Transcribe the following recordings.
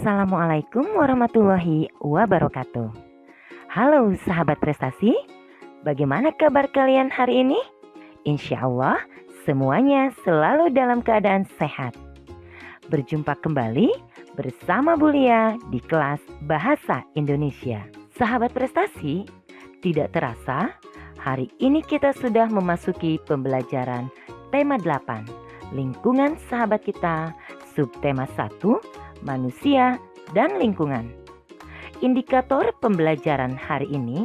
Assalamualaikum warahmatullahi wabarakatuh. Halo sahabat prestasi, bagaimana kabar kalian hari ini? Insya Allah semuanya selalu dalam keadaan sehat. Berjumpa kembali bersama Bulia di kelas Bahasa Indonesia. Sahabat prestasi, tidak terasa hari ini kita sudah memasuki pembelajaran tema 8, lingkungan sahabat kita, subtema 1, manusia dan lingkungan. Indikator pembelajaran hari ini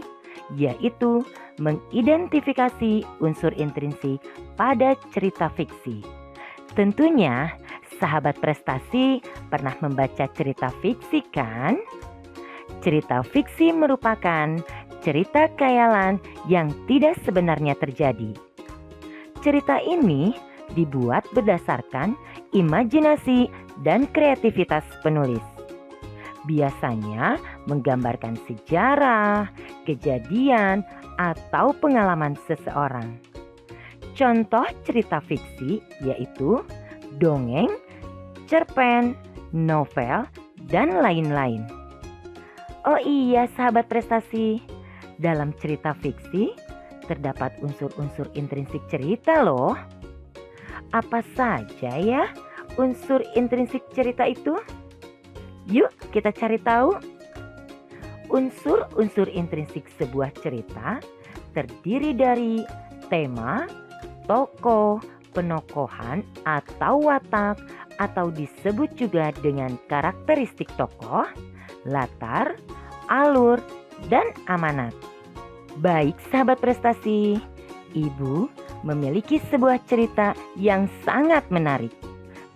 yaitu mengidentifikasi unsur intrinsik pada cerita fiksi. Tentunya sahabat prestasi pernah membaca cerita fiksi kan? Cerita fiksi merupakan cerita khayalan yang tidak sebenarnya terjadi. Cerita ini dibuat berdasarkan imajinasi dan kreativitas penulis. Biasanya menggambarkan sejarah, kejadian, atau pengalaman seseorang. Contoh cerita fiksi yaitu dongeng, cerpen, novel, dan lain-lain. Oh iya sahabat prestasi, dalam cerita fiksi terdapat unsur-unsur intrinsik cerita loh. Apa saja ya unsur intrinsik cerita itu? Yuk kita cari tahu. Unsur-unsur intrinsik sebuah cerita terdiri dari tema, tokoh, penokohan atau watak, atau disebut juga dengan karakteristik tokoh, latar, alur, dan amanat. Baik sahabat prestasi, Ibu memiliki sebuah cerita yang sangat menarik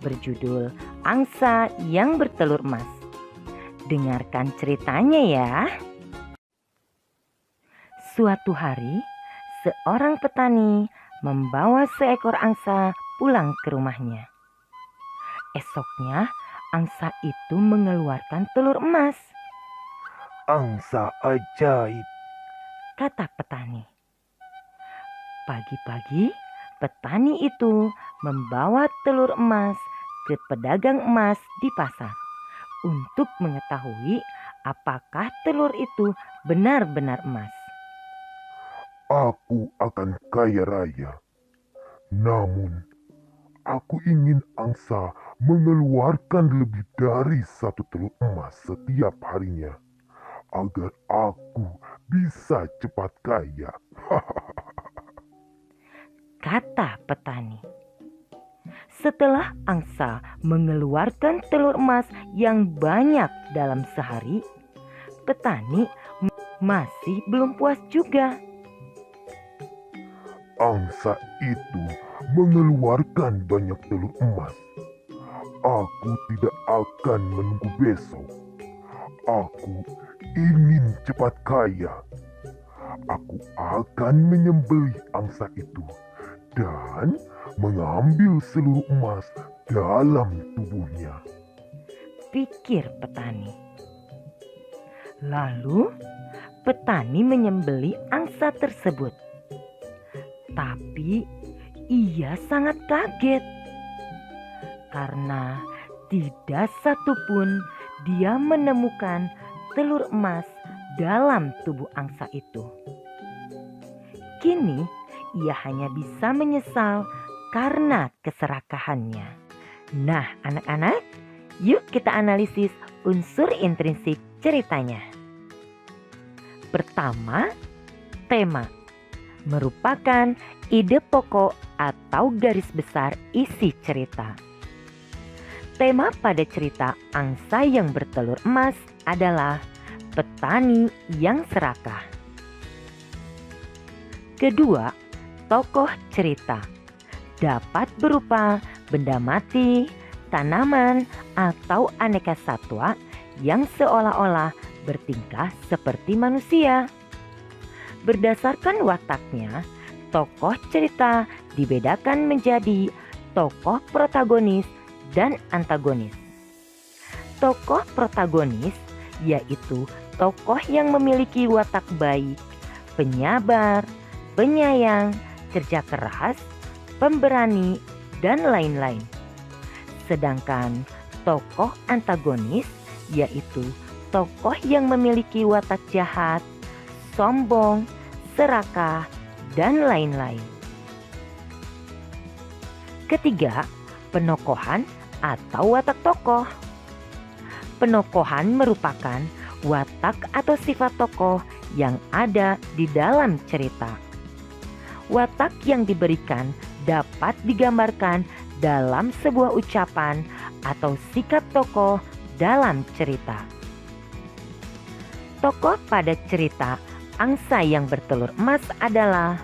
berjudul Angsa yang Bertelur Emas. Dengarkan ceritanya ya. Suatu hari, seorang petani membawa seekor angsa pulang ke rumahnya. Esoknya, angsa itu mengeluarkan telur emas. Angsa ajaib, Kata petani. Pagi-pagi, petani itu membawa telur emas ke pedagang emas di pasar untuk mengetahui apakah telur itu benar-benar emas. aku akan kaya raya. Namun, aku ingin angsa mengeluarkan lebih dari satu telur emas setiap harinya, agar aku bisa cepat kaya. Kata petani. Setelah angsa mengeluarkan telur emas yang banyak dalam sehari, petani masih belum puas juga. Angsa itu mengeluarkan banyak telur emas. Aku tidak akan menunggu besok. Aku ingin cepat kaya. Aku akan menyembelih angsa itu dan mengambil seluruh emas dalam tubuhnya. Pikir petani. Lalu petani menyembelih angsa tersebut. Tapi ia sangat kaget karena tidak satupun dia menemukan telur emas dalam tubuh angsa itu. Kini ia hanya bisa menyesal karena keserakahannya. Nah anak-anak, yuk kita analisis unsur intrinsik ceritanya. Pertama, tema merupakan ide pokok atau garis besar isi cerita. Tema pada cerita Angsa yang Bertelur Emas adalah petani yang serakah. Kedua, tokoh cerita dapat berupa benda mati, tanaman, atau aneka satwa yang seolah-olah bertingkah seperti manusia. Berdasarkan wataknya, tokoh cerita dibedakan menjadi tokoh protagonis dan antagonis. Tokoh protagonis yaitu tokoh yang memiliki watak baik, penyabar, penyayang, kerja keras, pemberani, dan lain-lain. Sedangkan tokoh antagonis yaitu tokoh yang memiliki watak jahat, sombong, serakah, dan lain-lain. Ketiga, penokohan atau watak tokoh. Penokohan merupakan watak atau sifat tokoh yang ada di dalam cerita. Watak yang diberikan dapat digambarkan dalam sebuah ucapan atau sikap tokoh dalam cerita. Tokoh pada cerita Angsa yang Bertelur Emas adalah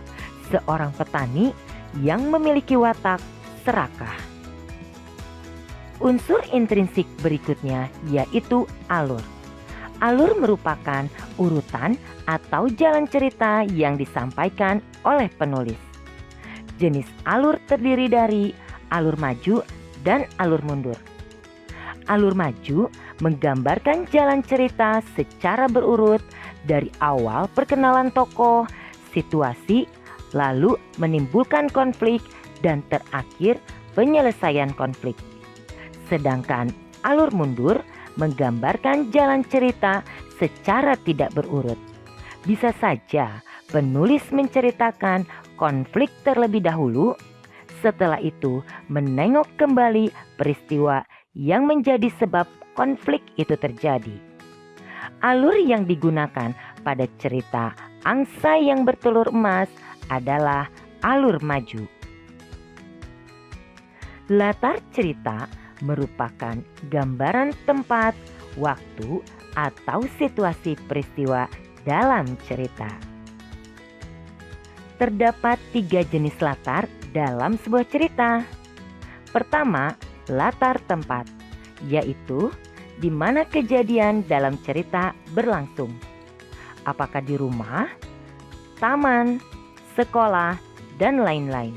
seorang petani yang memiliki watak serakah. Unsur intrinsik berikutnya yaitu alur. Alur merupakan urutan atau jalan cerita yang disampaikan oleh penulis. Jenis alur terdiri dari alur maju dan alur mundur. Alur maju menggambarkan jalan cerita secara berurut dari awal perkenalan tokoh, situasi, lalu menimbulkan konflik, dan terakhir penyelesaian konflik. Sedangkan alur mundur menggambarkan jalan cerita secara tidak berurut. Bisa saja penulis menceritakan konflik terlebih dahulu, setelah itu menengok kembali peristiwa yang menjadi sebab konflik itu terjadi. Alur yang digunakan pada cerita Angsa yang Bertelur Emas adalah alur maju. Latar cerita merupakan gambaran tempat, waktu, atau situasi peristiwa dalam cerita. Terdapat 3 jenis latar dalam sebuah cerita. Pertama, latar tempat, yaitu di mana kejadian dalam cerita berlangsung. Apakah di rumah, taman, sekolah, dan lain-lain.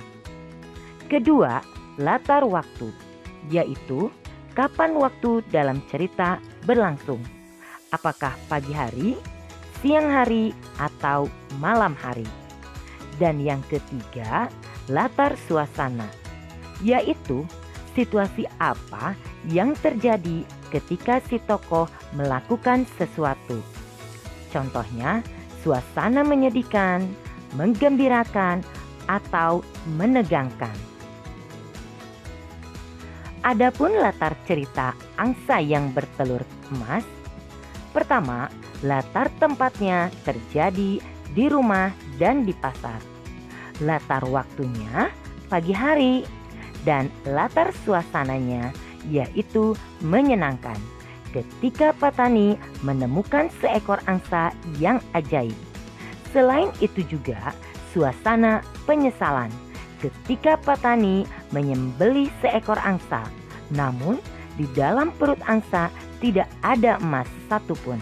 Kedua, latar waktu, yaitu kapan waktu dalam cerita berlangsung. Apakah pagi hari, siang hari, atau malam hari. Dan yang ketiga, latar suasana, yaitu situasi apa yang terjadi ketika si tokoh melakukan sesuatu. Contohnya, suasana menyedihkan, menggembirakan, atau menegangkan. Adapun latar cerita Angsa yang Bertelur Emas, pertama, latar tempatnya terjadi di rumah dan di pasar. Latar waktunya pagi hari, dan latar suasananya yaitu menyenangkan ketika petani menemukan seekor angsa yang ajaib. Selain itu juga suasana penyesalan ketika petani menyembelih seekor angsa, namun di dalam perut angsa tidak ada emas satupun.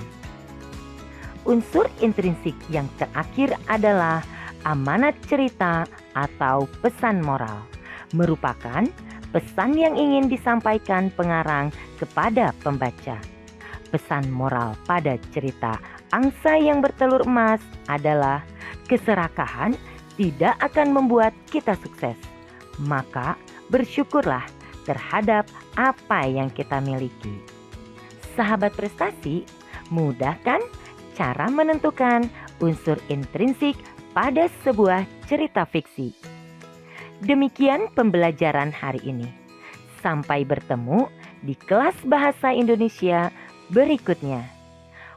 Unsur intrinsik yang terakhir adalah amanat cerita atau pesan moral. Merupakan pesan yang ingin disampaikan pengarang kepada pembaca. Pesan moral pada cerita Angsa yang Bertelur Emas adalah keserakahan tidak akan membuat kita sukses. Maka bersyukurlah terhadap apa yang kita miliki. Sahabat prestasi, mudah kan cara menentukan unsur intrinsik pada sebuah cerita fiksi? Demikian pembelajaran hari ini. Sampai bertemu di kelas bahasa Indonesia berikutnya.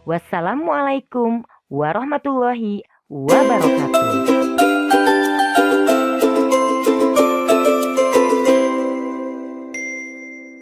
Wassalamualaikum warahmatullahi wabarakatuh.